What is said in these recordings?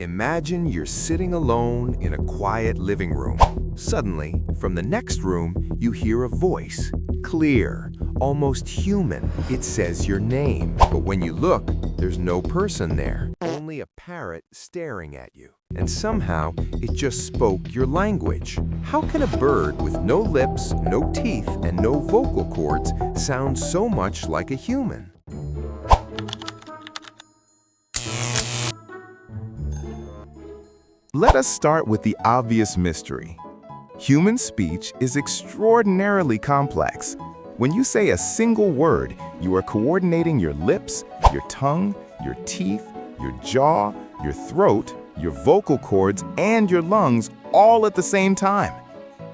Imagine you're sitting alone in a quiet living room. Suddenly, from the next room, you hear a voice. Clear, almost human. It says your name. But when you look, there's no person there. Only a parrot staring at you. And somehow, it just spoke your language. How can a bird with no lips, no teeth, and no vocal cords sound so much like a human? Let us start with the obvious mystery. Human speech is extraordinarily complex. When you say a single word, you are coordinating your lips, your tongue, your teeth, your jaw, your throat, your vocal cords, and your lungs all at the same time.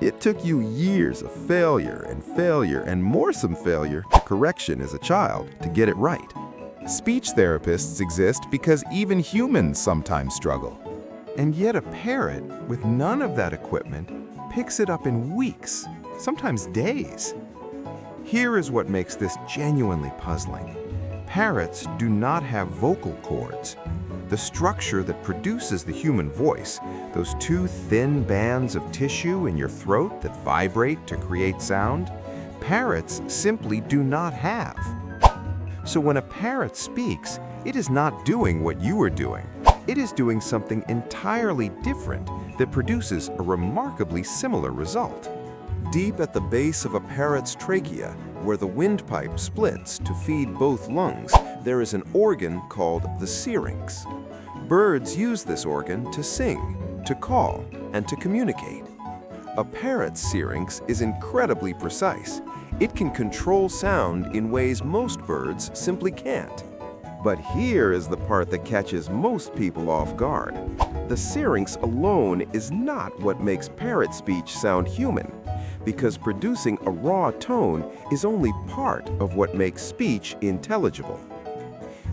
It took you years of failure and more some failure to correction as a child to get it right. Speech therapists exist because even humans sometimes struggle. And yet a parrot, with none of that equipment, picks it up in weeks, sometimes days. Here is what makes this genuinely puzzling. Parrots do not have vocal cords. The structure that produces the human voice, those two thin bands of tissue in your throat that vibrate to create sound, parrots simply do not have. So when a parrot speaks, it is not doing what you are doing. It is doing something entirely different that produces a remarkably similar result. Deep at the base of a parrot's trachea, where the windpipe splits to feed both lungs, there is an organ called the syrinx. Birds use this organ to sing, to call, and to communicate. A parrot's syrinx is incredibly precise. It can control sound in ways most birds simply can't. But here is the part that catches most people off guard. The syrinx alone is not what makes parrot speech sound human, because producing a raw tone is only part of what makes speech intelligible.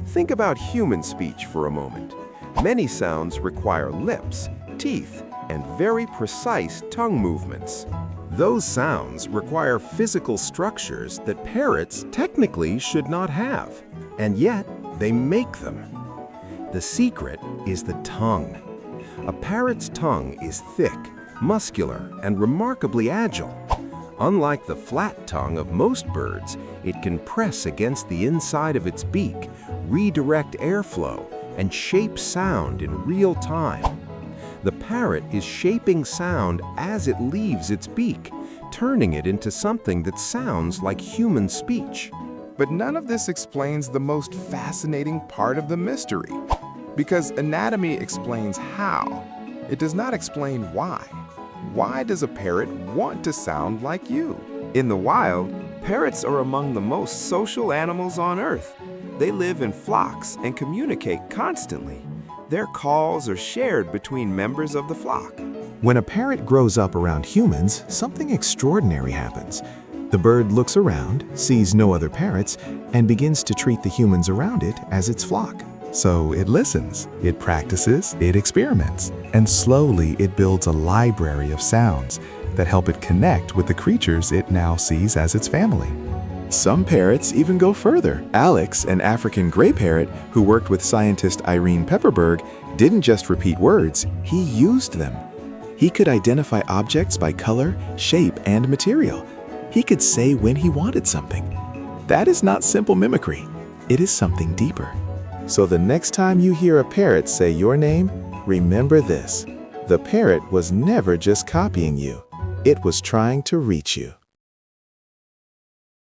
Think about human speech for a moment. Many sounds require lips, teeth, and very precise tongue movements. Those sounds require physical structures that parrots technically should not have, and yet they make them. The secret is the tongue. A parrot's tongue is thick, muscular, and remarkably agile. Unlike the flat tongue of most birds, it can press against the inside of its beak, redirect airflow, and shape sound in real time. The parrot is shaping sound as it leaves its beak, turning it into something that sounds like human speech. But none of this explains the most fascinating part of the mystery. Because anatomy explains how. It does not explain why. Why does a parrot want to sound like you? In the wild, parrots are among the most social animals on Earth. They live in flocks and communicate constantly. Their calls are shared between members of the flock. When a parrot grows up around humans, something extraordinary happens. The bird looks around, sees no other parrots, and begins to treat the humans around it as its flock. So it listens, it practices, it experiments, and slowly it builds a library of sounds that help it connect with the creatures it now sees as its family. Some parrots even go further. Alex, an African gray parrot who worked with scientist Irene Pepperberg, didn't just repeat words, he used them. He could identify objects by color, shape, and material. He could say when he wanted something. That is not simple mimicry. It is something deeper. So the next time you hear a parrot say your name, remember this. The parrot was never just copying you. It was trying to reach you.